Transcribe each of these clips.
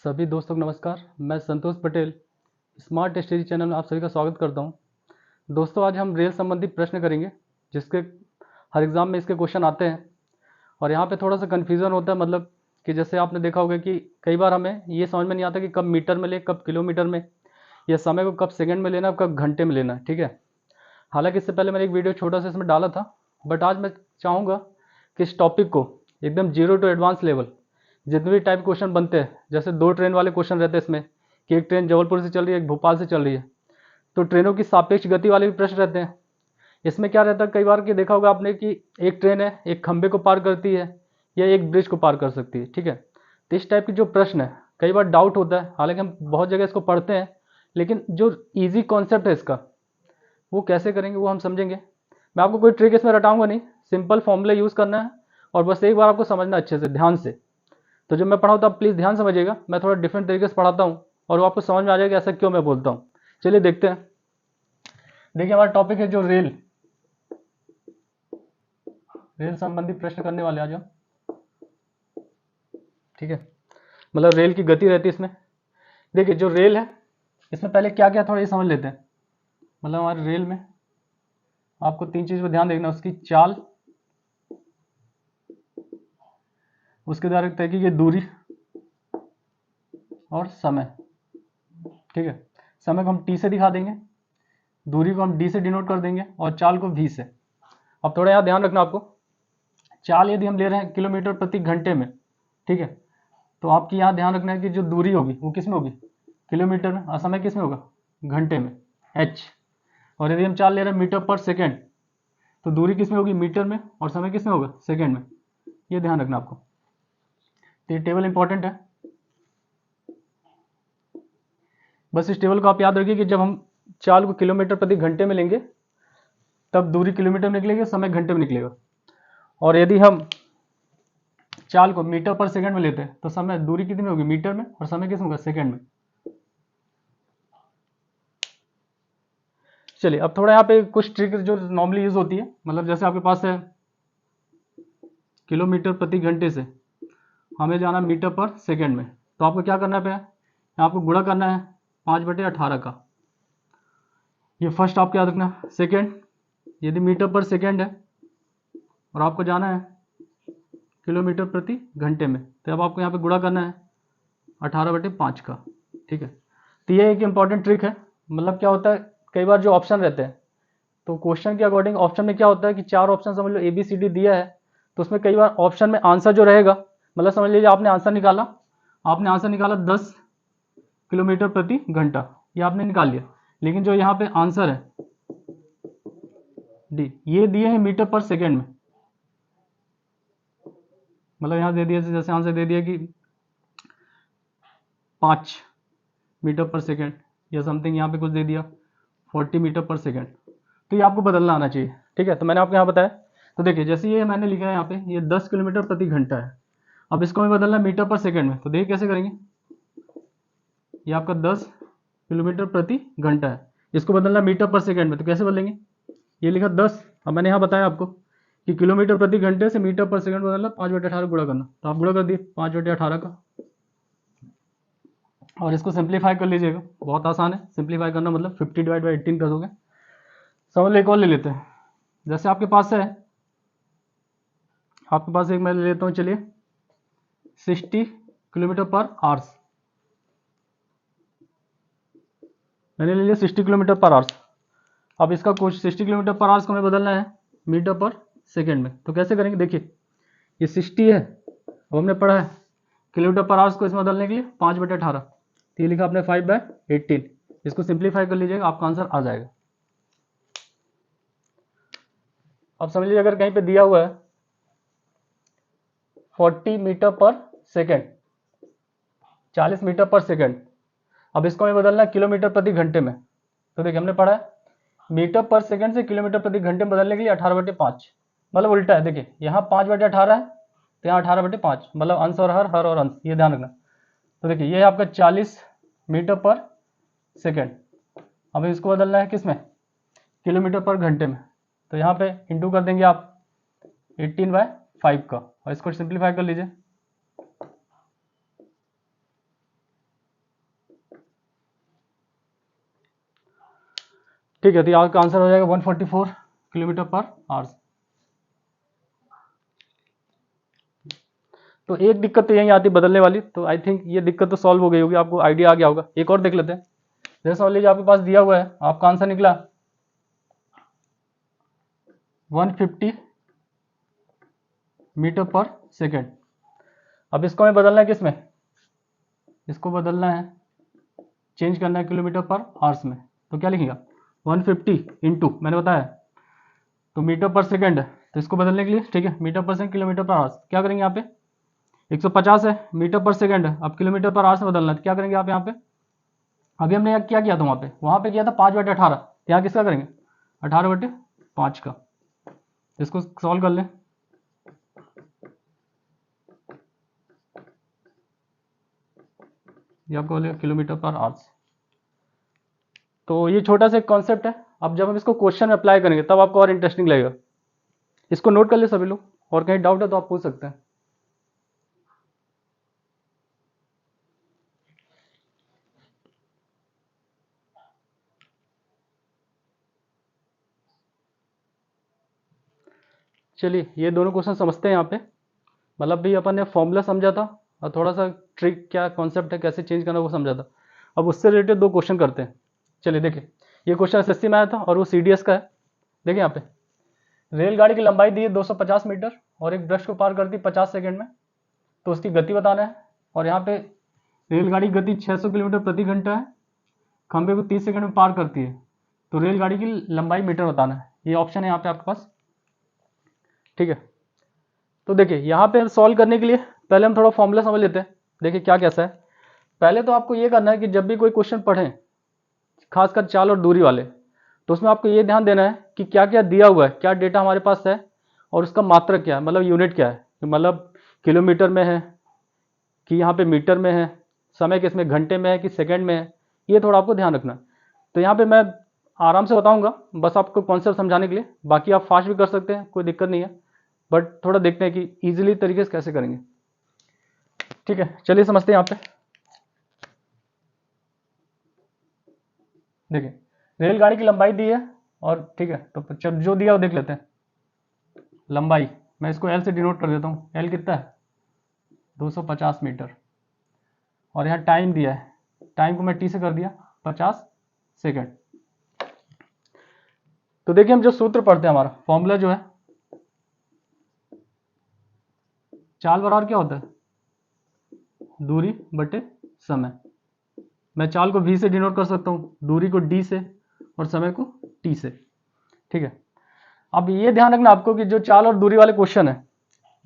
सभी दोस्तों को नमस्कार। मैं संतोष पटेल स्मार्ट स्टडी चैनल में आप सभी का स्वागत करता हूं। दोस्तों, आज हम रेल संबंधी प्रश्न करेंगे जिसके हर एग्ज़ाम में इसके क्वेश्चन आते हैं और यहाँ पे थोड़ा सा कन्फ्यूज़न होता है। मतलब कि जैसे आपने देखा होगा कि कई बार हमें ये समझ में नहीं आता कि कब मीटर में ले, कब किलोमीटर में, या समय को कब सेकंड में लेना, कब घंटे में लेना है। ठीक है, हालांकि इससे पहले मैंने एक वीडियो छोटा सा इसमें डाला था, बट आज मैं चाहूँगा कि इस टॉपिक को एकदम जीरो टू एडवांस लेवल जितने भी टाइप क्वेश्चन बनते हैं, जैसे 2 ट्रेन वाले क्वेश्चन रहते हैं इसमें कि एक ट्रेन जबलपुर से चल रही है, एक भोपाल से चल रही है, तो ट्रेनों की सापेक्ष गति वाले भी प्रश्न रहते हैं। इसमें क्या रहता है, कई बार कि देखा होगा आपने कि एक ट्रेन है, एक खंबे को पार करती है या एक ब्रिज को पार कर सकती है। ठीक है, तो इस टाइप की जो प्रश्न है कई बार डाउट होता है, हालांकि हम बहुत जगह इसको पढ़ते हैं, लेकिन जो ईजी कॉन्सेप्ट है इसका वो कैसे करेंगे वो हम समझेंगे। मैं आपको कोई ट्रिक इसमें रटाऊंगा नहीं, सिंपल फॉर्मूला यूज़ करना है और बस एक बार आपको समझना अच्छे से ध्यान से। तो जब मैं पढ़ाऊँ तो आप प्लीज़ ध्यान समझिएगा, मैं थोड़ा डिफरेंट तरीके से पढ़ाता हूँ और वो आपको समझ में आ जाएगा ऐसा क्यों मैं बोलता हूँ। चलिए देखते हैं। देखिए, हमारा टॉपिक है जो रेल संबंधी प्रश्न करने वाले आज हम। ठीक है, मतलब रेल की गति रहती है इसमें। देखिए, जो रेल है इसमें पहले क्या क्या थोड़ा ये समझ लेते हैं। मतलब हमारे रेल में आपको 3 चीज़ पर ध्यान देखना, उसकी चाल, उसके द्वारा तय की गई दूरी और समय। ठीक है, समय को हम टी से दिखा देंगे, दूरी को हम डी से डिनोट कर देंगे और चाल को वी से। अब थोड़ा यहाँ ध्यान रखना आपको, चाल यदि हम ले रहे हैं किलोमीटर प्रति घंटे में, ठीक है, तो आपकी यहाँ ध्यान रखना है कि जो दूरी होगी वो किस में होगी, किलोमीटर में, और समय किस में होगा, घंटे में, h। और यदि हम चाल ले रहे हैं मीटर पर सेकेंड, तो दूरी किस में होगी, मीटर में, और समय किस में होगा, सेकेंड में। ये ध्यान रखना आपको, तो ये टेबल इंपॉर्टेंट है। बस इस टेबल को आप याद रखिए कि जब हम चाल को किलोमीटर प्रति घंटे में लेंगे तब दूरी किलोमीटर में निकलेगी, समय घंटे में निकलेगा। और यदि हम चाल को मीटर पर सेकंड में लेते हैं तो समय, दूरी कितनी में होगी, मीटर में, और समय किस में होगा, सेकंड में। चलिए, अब थोड़ा यहाँ पे कुछ ट्रिक जो नॉर्मली यूज होती है, मतलब जैसे आपके पास है किलोमीटर प्रति घंटे से हमें जाना मीटर पर सेकंड में, तो आपको क्या करना है, आपको गुणा करना है 5/18 का। ये फर्स्ट आपको याद रखना, सेकंड यदि मीटर पर सेकंड है और आपको जाना है किलोमीटर प्रति घंटे में, तो अब आपको यहाँ पे गुणा करना है 18/5 का। ठीक है, तो ये एक इंपॉर्टेंट ट्रिक है। मतलब क्या होता है, कई बार जो ऑप्शन रहते हैं तो क्वेश्चन के अकॉर्डिंग ऑप्शन में क्या होता है कि 4 ऑप्शन समझ लो ABCD दिया है, तो उसमें कई बार ऑप्शन में आंसर जो रहेगा, मतलब समझ लीजिए आपने आंसर निकाला 10 किलोमीटर प्रति घंटा, ये आपने निकाल लिया, लेकिन जो यहाँ पे आंसर है डी, ये दिए हैं मीटर पर सेकेंड में। मतलब यहाँ दे दिया, जैसे आंसर दे दिया कि 5 मीटर पर सेकेंड या समथिंग, यहाँ पे कुछ दे दिया 40 मीटर पर सेकेंड, तो ये आपको बदलना आना चाहिए। ठीक है, तो मैंने आपको यहाँ बताया। तो देखिए, जैसे ये मैंने लिखा है यहाँ पे, ये 10 किलोमीटर प्रति घंटा है, अब इसको हमें बदलना है मीटर पर सेकेंड में, तो देखिए कैसे करेंगे। ये आपका 10 किलोमीटर प्रति घंटा है, इसको बदलना मीटर पर सेकेंड में, तो कैसे बदलेंगे, ये लिखा 10, अब मैंने यहाँ बताया आपको कि किलोमीटर प्रति घंटे से मीटर पर सेकंड बदलना 5/18 गुणा करना, तो आप गुणा कर दिए 5/18 का, और इसको सिंप्लीफाई कर लीजिएगा, बहुत आसान है सिंप्लीफाई करना, मतलब 50/18 कर दोगे। समझ लो, एक और ले लेते हैं। जैसे आपके पास एक मैं ले लेता हूँ, चलिए 60 किलोमीटर पर आवर्स, मैंने ले लिया 60 किलोमीटर पर आवर्स। अब इसका कुछ 60 किलोमीटर पर आवर्स को हमें बदलना है मीटर पर सेकेंड में, तो कैसे करेंगे। देखिए, ये 60 है, अब हमने पढ़ा है किलोमीटर पर आवर्स को इसमें बदलने के लिए 5/18, तो ये लिखा आपने 5/18, इसको सिंप्लीफाई कर लीजिएगा, आपका आंसर आ जाएगा। अब समझ लीजिए, अगर कहीं पे दिया हुआ है 40 मीटर पर सेकेंड, 40 मीटर पर सेकेंड, अब इसको हमें बदलना है किलोमीटर प्रति घंटे में, तो देखिए हमने पढ़ा है मीटर पर सेकेंड से किलोमीटर प्रति घंटे में बदलने के लिए 18/5, मतलब उल्टा है। देखिए, यहाँ 5/18 है, तो यहाँ 18/5, मतलब अंश और हर और अंश, ये ध्यान रखना। तो देखिए, ये आपका 40 मीटर पर सेकेंड, अब इसको बदलना है किस में, किलोमीटर पर घंटे में, तो यहाँ पे इंटू कर देंगे आप 18/5 का, और इसको सिंप्लीफाई कर लीजिए। ठीक है, तो यहाँ का आंसर हो जाएगा 144 किलोमीटर पर आवर्स। तो एक दिक्कत तो यही आती बदलने वाली, तो आई थिंक ये दिक्कत तो सॉल्व हो गई होगी, आपको आइडिया आ गया होगा। एक और देख लेते हैं। जैसे मान लीजिए आपके पास दिया हुआ है, आपका आंसर निकला 150 मीटर पर सेकेंड। अब इसको हमें बदलना है किसमें, इसको बदलना है, चेंज करना है किलोमीटर पर आवर्स में। तो क्या लिखेगा 150 इंटू, मैंने बताया तो मीटर पर सेकेंड, तो इसको बदलने के लिए ठीक है मीटर पर सेकेंड किलोमीटर पर आवर्स, क्या करेंगे यहाँ पे 150 है मीटर पर सेकेंड, अब किलोमीटर पर आवर्स में बदलना है, तो क्या करेंगे आप यहाँ पे, अभी हमने यहाँ क्या किया था, वहाँ पे किया था 5/18, यहाँ किसका करेंगे 18/5 का। इसको सॉल्व कर लें, ये आपको बोलेगा किलोमीटर पर आवर्स। तो ये छोटा सा एक कॉन्सेप्ट है। अब जब हम इसको क्वेश्चन में अप्लाई करेंगे तब आपको और इंटरेस्टिंग लगेगा। इसको नोट कर ले सभी लोग, और कहीं डाउट है तो आप पूछ सकते हैं। चलिए ये दोनों क्वेश्चन समझते हैं यहाँ पे। मतलब भी अपन ने फॉर्मूला समझा था और थोड़ा सा ट्रिक क्या कॉन्सेप्ट है कैसे चेंज करना वो समझा था। अब उससे रिलेटेड दो क्वेश्चन करते हैं। चलिए देखिए, ये क्वेश्चन एसएससी में आया था और वो सीडीएस का है। देखिए यहाँ पे रेलगाड़ी की लंबाई दी है 250 मीटर और एक ब्रश को पार करती 50 सेकेंड में, तो उसकी गति बताना है। और यहाँ पे रेलगाड़ी की गति 600 किलोमीटर प्रति घंटा है, खंबे को 30 सेकंड में पार करती है, तो रेलगाड़ी की लंबाई मीटर बताना है। ये ऑप्शन है यहाँ पे आपके पास, ठीक है। तो देखिए यहाँ पे सॉल्व करने के लिए पहले हम थोड़ा फॉर्मूला समझ लेते हैं। देखिए क्या कैसा है। पहले तो आपको ये करना है कि जब भी कोई क्वेश्चन पढ़ें, खासकर चाल और दूरी वाले, तो उसमें आपको ये ध्यान देना है कि क्या क्या दिया हुआ है, क्या डेटा हमारे पास है और उसका मात्रक क्या है, मतलब यूनिट क्या है, मतलब किलोमीटर में है कि यहाँ पे मीटर में है, समय किसमें घंटे में है कि सेकंड में है, ये थोड़ा आपको ध्यान रखना। तो यहाँ पे मैं आराम से बताऊंगा बस आपको कॉन्सेप्ट समझाने के लिए, बाकी आप फास्ट भी कर सकते हैं, कोई दिक्कत नहीं है, बट थोड़ा देखते हैं कि ईजिली तरीके से कैसे करेंगे। ठीक है, चलिए समझते हैं। यहाँ पे देखिए रेलगाड़ी की लंबाई दी है और ठीक है, तो जब जो दिया वो देख लेते हैं। लंबाई मैं इसको एल से डिनोट कर देता हूँ, एल कितना है 250 मीटर, और यहाँ टाइम दिया है, टाइम को मैं टी से कर दिया 50 सेकेंड। तो देखिए हम जो सूत्र पढ़ते हैं, हमारा फॉर्मूला जो है, चाल बराबर क्या होता है दूरी बटे समय। मैं चाल को v से डिनोट कर सकता हूँ, दूरी को d से और समय को t से, ठीक है। अब ये ध्यान रखना आपको कि जो चाल और दूरी वाले क्वेश्चन है,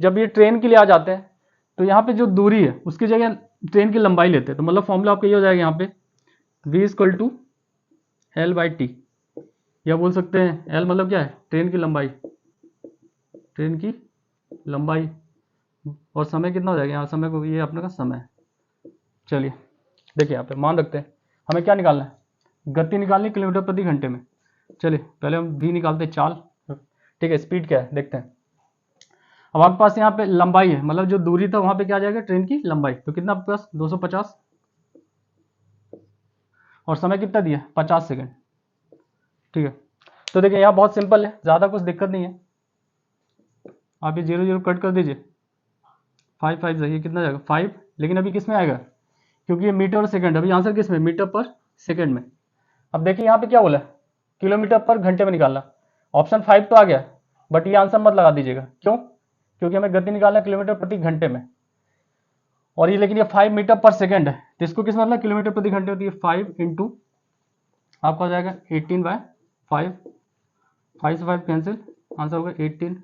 जब ये ट्रेन के लिए आ जाते हैं तो यहाँ पे जो दूरी है उसकी जगह ट्रेन की लंबाई लेते हैं। तो मतलब फॉर्मूला आपका ये हो जाएगा यहाँ पे v = L/t, या बोल सकते हैं L मतलब क्या है ट्रेन की लंबाई, ट्रेन की लंबाई, और समय कितना हो जाएगा यहाँ, समय को ये अपने का समय। चलिए देखिए यहाँ पे मान रखते हैं, हमें क्या निकालना है, गति निकालनी किलोमीटर प्रति घंटे में। चलिए पहले हम v निकालते हैं, चाल, ठीक है, स्पीड क्या है देखते हैं। अब आपके पास यहाँ पे लंबाई है, मतलब जो दूरी था वहां पे क्या आ जाएगा ट्रेन की लंबाई, तो कितना आपके पास 250, और समय कितना दिया 50 सेकेंड, ठीक है। तो देखिए यहाँ बहुत सिंपल है, ज़्यादा कुछ दिक्कत नहीं है। आप ये 0 0 कट कर दीजिए, 5 5 ये कितना जाएगा 5, लेकिन अभी किस में आएगा, क्योंकि ये मीटर और सेकंड, अभी आंसर किस में मीटर पर सेकंड में। अब देखिए यहाँ पे क्या बोला किलोमीटर पर घंटे में निकालना, ऑप्शन 5 तो आ गया, बट ये आंसर मत लगा दीजिएगा, क्यों, क्योंकि हमें गति निकालना किलोमीटर प्रति घंटे में, और ये लेकिन ये 5 मीटर पर सेकंड है, तो इसको किस मतलब किलोमीटर प्रति घंटे होती है 5 इंटू आपका हो जाएगा 18/5, 5 से 5 कैंसिल, आंसर होगा 18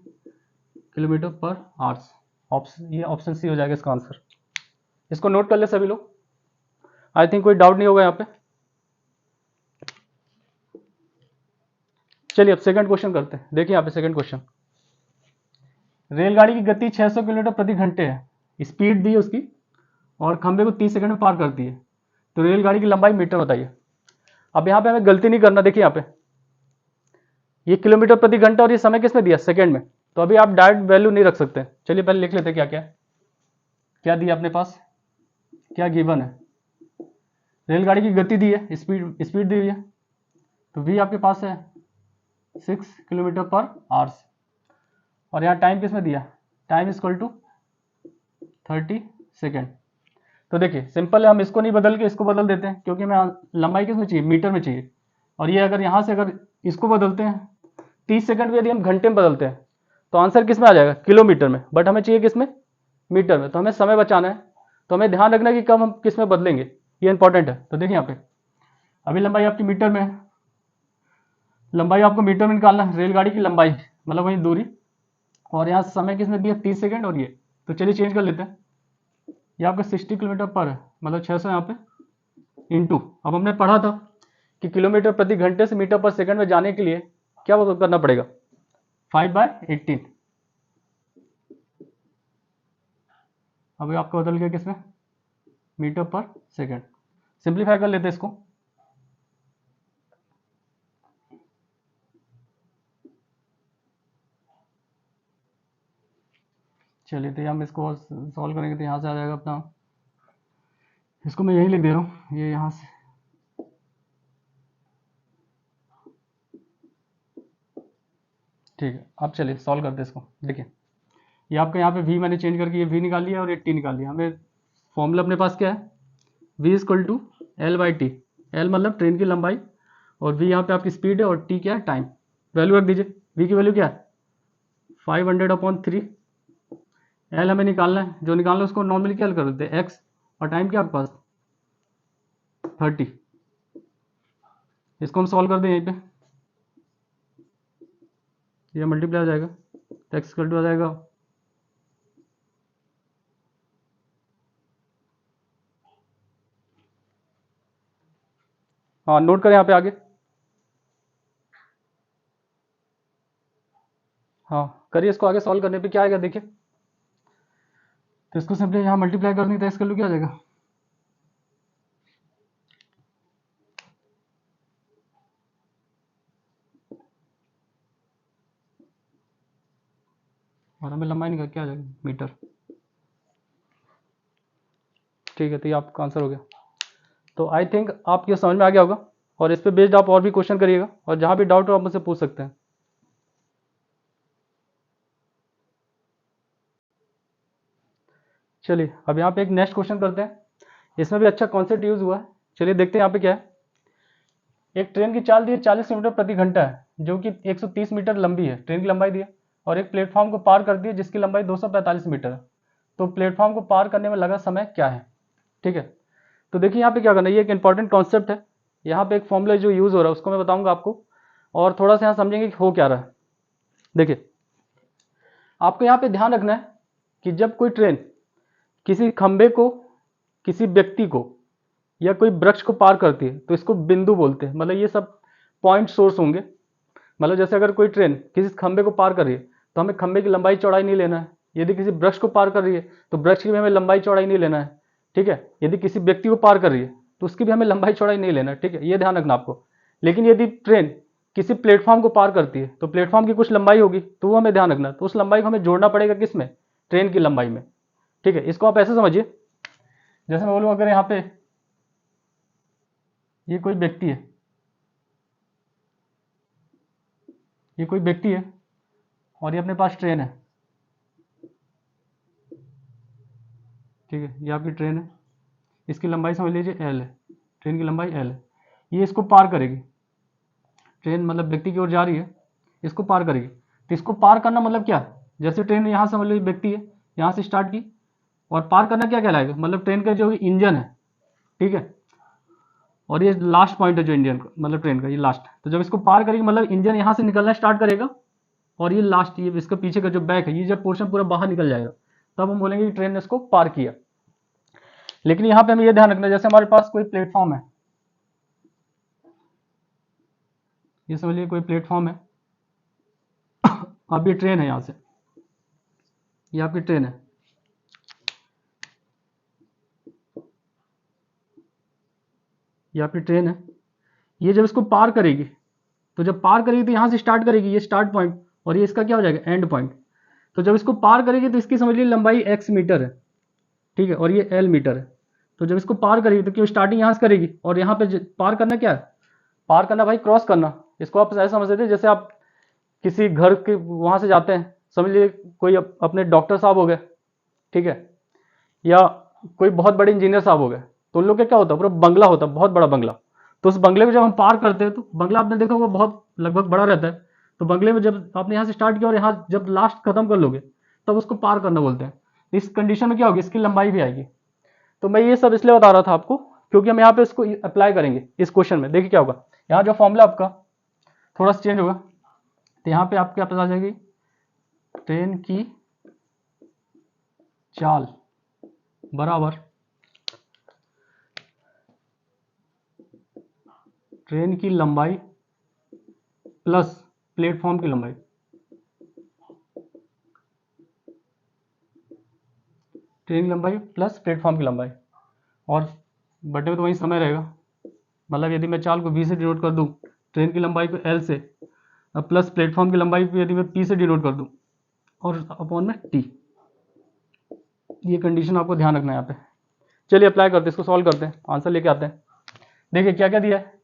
किलोमीटर पर आवर्स। ऑप्शन ये ऑप्शन सी हो जाएगा इसका आंसर। इसको नोट कर ले सभी लोग, आई थिंक कोई डाउट नहीं होगा यहाँ पे। चलिए अब सेकंड क्वेश्चन करते हैं। देखिए यहाँ पे सेकंड क्वेश्चन, रेलगाड़ी की गति 600 किलोमीटर प्रति घंटे है, स्पीड दी है उसकी, और खंबे को 30 सेकंड में पार करती है, तो रेलगाड़ी की लंबाई मीटर बताइए। अब यहाँ पे हमें गलती नहीं करना, देखिए यहाँ पे ये किलोमीटर प्रति घंटा और ये समय किसमें दिया सेकंड में, तो अभी आप डायरेक्ट वैल्यू नहीं रख सकते। चलिए पहले लिख लेते हैं क्या क्या क्या दिया अपने पास, क्या गिवन है, रेलगाड़ी की गति दी है, स्पीड दी हुई है, तो v आपके पास है 6 किलोमीटर पर आवर्स, और यहाँ टाइम किसमें दिया, टाइम इक्वल टू 30 सेकेंड। तो देखिए सिंपल है, हम इसको नहीं बदल के इसको बदल देते हैं, क्योंकि हमें लंबाई किस में चाहिए, मीटर में चाहिए। और ये अगर यहाँ से अगर इसको बदलते हैं 30 सेकंड भी यदि हम घंटे में बदलते हैं तो आंसर किस में आ जाएगा, किलोमीटर में, बट हमें चाहिए किस में, मीटर में। तो हमें समय बचाना है, तो हमें ध्यान रखना है कि कब हम किस में बदलेंगे, ये इंपॉर्टेंट है। तो देखिए यहाँ पे अभी लंबाई आपकी मीटर में है, लंबाई आपको मीटर में निकालना है, रेलगाड़ी की लंबाई मतलब वही दूरी, और यहाँ समय किसने दिया 30 सेकंड, और ये तो चलिए चेंज कर लेते हैं, ये आपका 60 किलोमीटर पर है, मतलब 600 यहाँ पे इंटू, अब हमने पढ़ा था कि किलोमीटर प्रति घंटे से मीटर पर सेकंड में जाने के लिए क्या करना पड़ेगा, 5/18। अभी आपका बदल गया किसमें, मीटर पर सेकंड। सिंप्लीफाई कर लेते हैं इसको, चलिए तो हम इसको सॉल्व करेंगे तो यहाँ से आ जाएगा अपना, इसको मैं यही लिख दे रहा हूँ, ये यहाँ से ठीक है। अब चलिए सॉल्व करते हैं इसको। देखिए ये आपका यहाँ पे v मैंने चेंज करके ये v निकाल लिया और ये t निकाल लिया। हमें फॉर्मूला अपने पास क्या है, v equal to L/t, L मतलब ट्रेन की लंबाई, और v यहाँ पे आपकी स्पीड है, और t क्या है, टाइम। वैल्यू रख दीजिए, v की वैल्यू क्या है 500/3, L हमें निकालना है, जो निकालना है उसको नॉर्मली क्या कर देते हैं x, और टाइम क्या आपके पास 30। इसको हम सॉल्व कर दें, यहीं पे ये मल्टीप्लाई हो जाएगा, तो x इक्वल टू आ जाएगा हाँ नोट करें यहाँ पे आगे, हाँ करिए इसको, आगे सॉल्व करने पे क्या आएगा देखिए, तो इसको सिंपली यहाँ मल्टीप्लाई कर दें तो x क्या आ जाएगा, और हमें लंबाई निकाल क्या आ जाएगा, मीटर। ठीक है, तो ये आपका आंसर हो गया। तो आई थिंक आपको ये समझ में आ गया होगा, और इस पे बेस्ड आप और भी क्वेश्चन करिएगा, और जहाँ भी डाउट हो आप मुझसे पूछ सकते हैं। चलिए अब यहाँ पे एक नेक्स्ट क्वेश्चन करते हैं, इसमें भी अच्छा कॉन्सेप्ट यूज हुआ है। चलिए देखते हैं यहाँ पे क्या है। एक ट्रेन की चाल दी है 40 किलोमीटर प्रति घंटा है, जो कि 130 मीटर लंबी है, ट्रेन की लंबाई दी है, और एक प्लेटफॉर्म को पार करती है जिसकी लंबाई 245 मीटर है। तो प्लेटफॉर्म को पार करने में लगा समय क्या है, ठीक है। तो देखिए यहाँ पे क्या करना है, ये एक इंपॉर्टेंट कॉन्सेप्ट है। यहाँ पे एक फॉर्मूला जो यूज हो रहा है उसको मैं बताऊंगा आपको, और थोड़ा सा यहाँ समझेंगे कि हो क्या रहा है। देखिए आपको यहाँ पे ध्यान रखना है कि जब कोई ट्रेन किसी खंबे को, किसी व्यक्ति को, या कोई वृक्ष को पार करती है तो इसको बिंदु बोलते हैं, मतलब ये सब पॉइंट सोर्स होंगे। मतलब जैसे अगर कोई ट्रेन किसी खंबे को पार कर रही है तो हमें खंबे की लंबाई चौड़ाई नहीं लेना है, यदि किसी वृक्ष को पार कर रही है तो वृक्ष की भी हमें लंबाई चौड़ाई नहीं लेना है, ठीक है। यदि किसी व्यक्ति को पार कर रही है तो उसकी भी हमें लंबाई चौड़ाई नहीं लेना है, ठीक है, ये ध्यान रखना आपको। लेकिन यदि ट्रेन किसी प्लेटफॉर्म को पार करती है तो प्लेटफॉर्म की कुछ लंबाई होगी, तो वो हमें ध्यान रखना, तो उस लंबाई को हमें जोड़ना पड़ेगा किस में, ट्रेन की लंबाई में, ठीक है। इसको आप ऐसे समझिए, जैसे मैं बोलूँ अगर यहाँ पे ये कोई व्यक्ति है, ये कोई व्यक्ति है, और ये अपने पास ट्रेन है, ठीक है, ये आपकी ट्रेन है, इसकी लंबाई समझ लीजिए L है, ट्रेन की लंबाई L है। ये इसको पार करेगी, ट्रेन मतलब व्यक्ति की ओर जा रही है, इसको पार करेगी। तो इसको पार करना मतलब क्या, जैसे ट्रेन यहाँ समझ लीजिए व्यक्ति है, यहाँ से स्टार्ट की, और पार करना क्या कहलाएगा, मतलब ट्रेन का जो इंजन है, ठीक है, और ये लास्ट पॉइंट है जो इंजन का, मतलब ट्रेन का ये लास्ट। तो जब इसको पार करेगी मतलब इंजन यहाँ से निकलना स्टार्ट करेगा, और ये लास्ट, ये इसका पीछे का जो बैक है, ये जब पोर्शन पूरा बाहर निकल जाएगा तब हम बोलेंगे कि ट्रेन ने इसको पार किया। लेकिन यहाँ पे हमें ये ध्यान रखना है, जैसे हमारे पास कोई प्लेटफॉर्म है, ये समझिए कोई प्लेटफॉर्म है, अब ये ट्रेन है, यहाँ से ये आपकी ट्रेन है, ये आपकी ट्रेन है। ये जब इसको पार करेगी, तो जब पार करेगी तो यहाँ से स्टार्ट करेगी, ये स्टार्ट पॉइंट, और ये इसका क्या हो जाएगा, एंड पॉइंट। तो जब इसको पार करेगी तो इसकी समझ लीजिए लंबाई x मीटर है, ठीक है, और ये L मीटर है। तो जब इसको पार करेगी तो क्यों स्टार्टिंग यहाँ से करेगी, और यहाँ पे पार करना क्या है, पार करना भाई क्रॉस करना। इसको आप ऐसा समझ लेते जैसे आप किसी घर के वहाँ से जाते हैं, समझ लीजिए कोई अपने डॉक्टर साहब हो गए, ठीक है, या कोई बहुत बड़े इंजीनियर साहब हो गए, तो उन लोग का क्या होता है, पूरा बंगला होता है, बहुत बड़ा बंगला। तो उस बंगले को जब हम पार करते हैं, तो बंगला आपने देखा होगा बहुत लगभग बड़ा रहता है, तो बंगले में जब आपने यहाँ से स्टार्ट किया और यहाँ जब लास्ट खत्म कर लोगे, तब उसको पार करना बोलते हैं। इस कंडीशन में क्या होगी, इसकी लंबाई भी आएगी। तो मैं ये सब इसलिए बता रहा था आपको, क्योंकि हम यहाँ पे इसको अप्लाई करेंगे इस क्वेश्चन में। देखिए क्या होगा, यहाँ जो फॉर्मूला आपका थोड़ा सा चेंज होगा, तो यहाँ पे आपके क्या पता जाएगी, ट्रेन की चाल बराबर ट्रेन की लंबाई प्लस प्लेटफॉर्म की लंबाई। ट्रेन की लंबाई प्लस प्लेटफॉर्म की लंबाई, और बटे में तो वही समय रहेगा। मतलब यदि मैं चाल को v से डिनोट कर दूं, ट्रेन की लंबाई को l से, अब प्लस प्लेटफॉर्म की लंबाई को यदि मैं p से डिनोट कर दूं, और अपॉन में t। ये कंडीशन आपको ध्यान रखना है यहाँ पे। चलिए अप्लाई करते हैं, इसको सॉल्व करते हैं, आंसर लेके आते हैं। देखिए क्या क्या दिया है,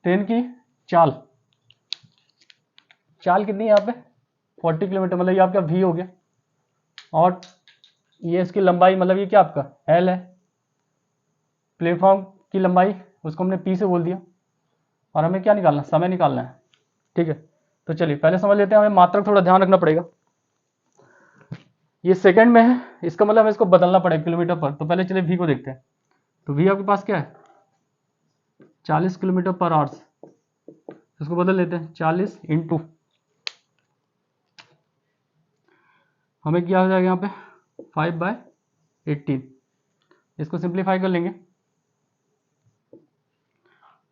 ट्रेन की चाल, चाल कितनी है यहाँ पे 40 किलोमीटर, मतलब ये आपका v हो गया, और ये इसकी लंबाई मतलब ये क्या आपका l है। प्लेटफॉर्म की लंबाई उसको हमने p से बोल दिया, और हमें क्या निकालना, समय निकालना है, ठीक है। तो चलिए पहले समझ लेते हैं, हमें मात्रक थोड़ा ध्यान रखना पड़ेगा। ये सेकंड में है, इसका मतलब हमें इसको बदलना पड़ेगा किलोमीटर पर। तो पहले चलिए v को देखते हैं। तो v आपके पास क्या है 40 किलोमीटर पर आवर्स, इसको बदल लेते हैं 40 इंटू, हमें क्या हो जाएगा यहाँ पे 5/18। इसको सिंप्लीफाई कर लेंगे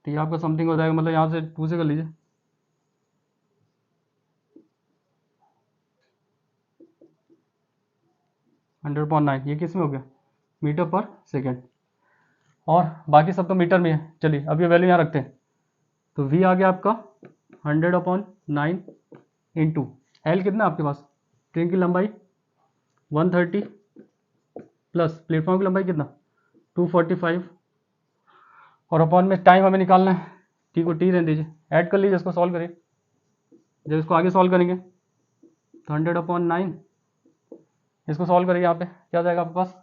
तो ये आपका समथिंग हो जाएगा, मतलब यहाँ से 2 से कर लीजिए, हंड्रेड पॉइंट 9। ये किस में हो गया, मीटर पर सेकेंड, और बाकी सब तो मीटर में है। चलिए अब ये वैल्यू यहाँ रखते हैं। तो v आ गया आपका 100/9 इंटू एल कितना आपके पास, ट्रेन की लंबाई 130 प्लस प्लेटफॉर्म की लंबाई कितना 245, और अपॉन में टाइम हमें निकालना है, टी को टी रहने दीजिए, ऐड कर लीजिए, इसको सॉल्व करिए। जब इसको आगे सॉल्व करेंगे तो 100/9, इसको सॉल्व करिए, यहाँ पे क्या जाएगा आपके पास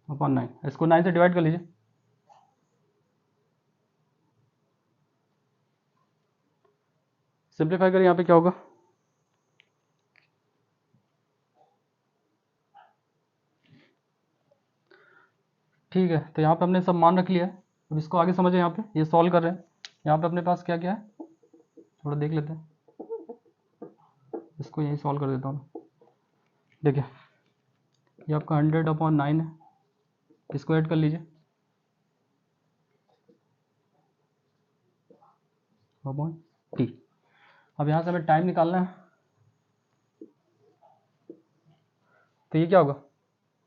9, इसको 9 से डिवाइड कर लीजिए, सिंप्लीफाई करिए, यहाँ पे क्या होगा ठीक है। तो यहाँ पे हमने सब मान रख लिया है, अब इसको आगे समझे, यहाँ पे ये सॉल्व कर रहे हैं। यहाँ पे अपने पास क्या क्या है थोड़ा देख लेते हैं, इसको यही सॉल्व कर देता हूँ। देखिए ये आपका 100/9 है, इसको ऐड कर लीजिए, अपॉन टी। अब यहाँ से हमें टाइम निकालना है, तो ये क्या होगा,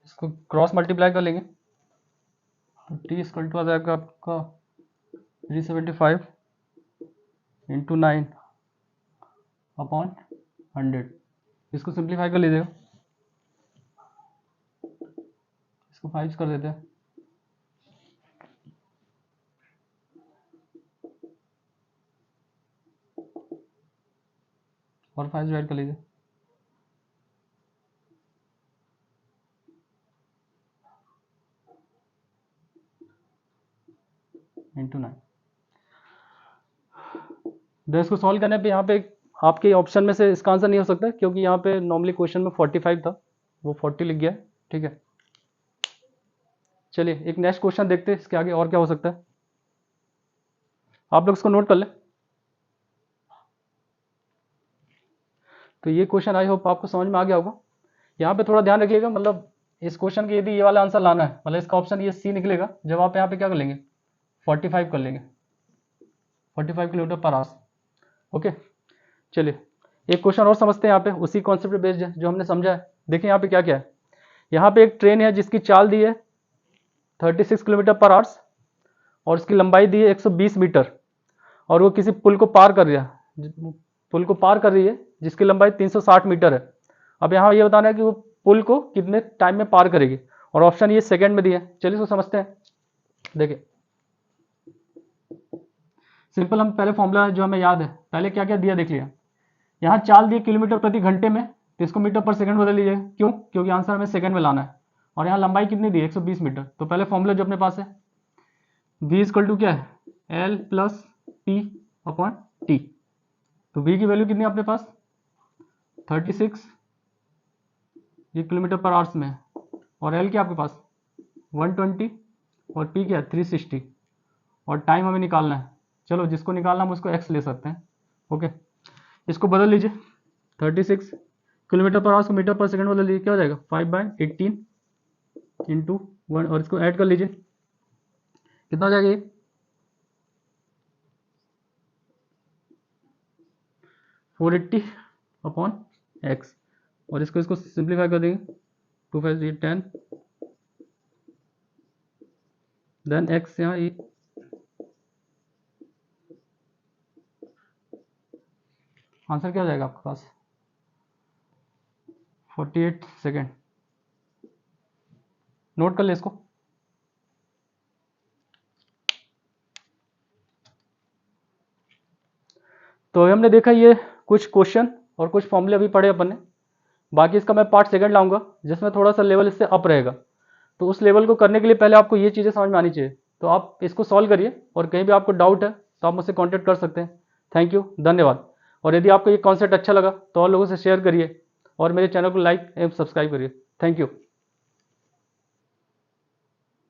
इसको क्रॉस मल्टीप्लाई कर लेंगे, तो टी इक्वल टू आ जाएगा आपका 375 इंटू 9 अपॉन 100। इसको सिंप्लीफाई कर लीजिएगा, इसको 5 कर देते हैं, और 5 डिवाइड कर लीजिए, इंटू 9। इसको सॉल्व करने पे यहाँ पे आपके ऑप्शन में से इसका आंसर नहीं हो सकता, क्योंकि यहाँ पे नॉर्मली क्वेश्चन में 45 था, वो 40 लिख गया है, ठीक है। चलिए एक नेक्स्ट क्वेश्चन देखते हैं, इसके आगे और क्या हो सकता है, आप लोग इसको नोट कर लें। तो ये क्वेश्चन आई होप आपको समझ में आ गया होगा। यहाँ पे थोड़ा ध्यान रखिएगा, मतलब इस क्वेश्चन के यदि ये वाला आंसर लाना है, मतलब इसका ऑप्शन ये सी निकलेगा, जब आप यहाँ पे क्या कर लेंगे 45 कर लेंगे, 45 किलोमीटर पर आवर्स। ओके चलिए एक क्वेश्चन और समझते हैं यहाँ पे, उसी कॉन्सेप्ट पे बेस्ड है जो हमने समझा है। देखिए यहाँ पे क्या क्या है, यहाँ पे एक ट्रेन है जिसकी चाल दी है 36 किलोमीटर पर आवर्स, और उसकी लंबाई दी है 120 मीटर, और वो किसी पुल को पार कर रहा है, पुल को पार कर रही है जिसकी लंबाई 360 मीटर है। अब यहाँ ये बताना है कि वो पुल को कितने टाइम में पार करेगी, और ऑप्शन ये सेकंड में दिया है। चलिए इसको समझते हैं। देखिए सिंपल, हम पहले फॉर्मूला जो हमें याद है, पहले क्या क्या दिया देख लिया। यहाँ चाल दिए किलोमीटर प्रति घंटे में, तो इसको मीटर पर सेकंड बदल लीजिए। क्यों? क्योंकि आंसर हमें सेकंड में लाना है। और यहाँ लंबाई कितनी दी है? 120 मीटर। तो पहले फॉर्मूला जो अपने पास है, v इक्वल टू क्या है? L plus P upon T। तो v की वैल्यू कितनी है अपने पास? 36 ये किलोमीटर पर आवर्स में है, और L क्या आपके पास? 120, और P क्या है? 360, और टाइम हमें निकालना है। चलो जिसको निकालना हम उसको x ले सकते हैं। ओके, इसको बदल लीजिए। 36 किलोमीटर पर आवर्स को मीटर पर सेकंड बदल लीजिए, क्या हो जाएगा? 5/18 इंटू 1, और इसको ऐड कर लीजिए, कितना हो जाएगा ये? 480 अपॉन x, और इसको सिंप्लीफाई कर देंगे। 2 5 10, देन x यहाँ ये आंसर क्या हो जाएगा आपके पास? 48 सेकेंड। नोट कर ले इसको। तो अभी हमने देखा ये कुछ क्वेश्चन और कुछ फॉर्मूले अभी पढ़े अपन ने। बाकी इसका मैं पार्ट सेकंड लाऊंगा जिसमें थोड़ा सा लेवल इससे अप रहेगा। तो उस लेवल को करने के लिए पहले आपको ये चीज़ें समझ में आनी चाहिए। तो आप इसको सॉल्व करिए, और कहीं भी आपको डाउट है तो आप मुझसे कॉन्टैक्ट कर सकते हैं। थैंक यू, धन्यवाद। और यदि आपको ये कॉन्सेप्ट अच्छा लगा तो और लोगों से शेयर करिए, और मेरे चैनल को लाइक एवं सब्सक्राइब करिए। Thank you.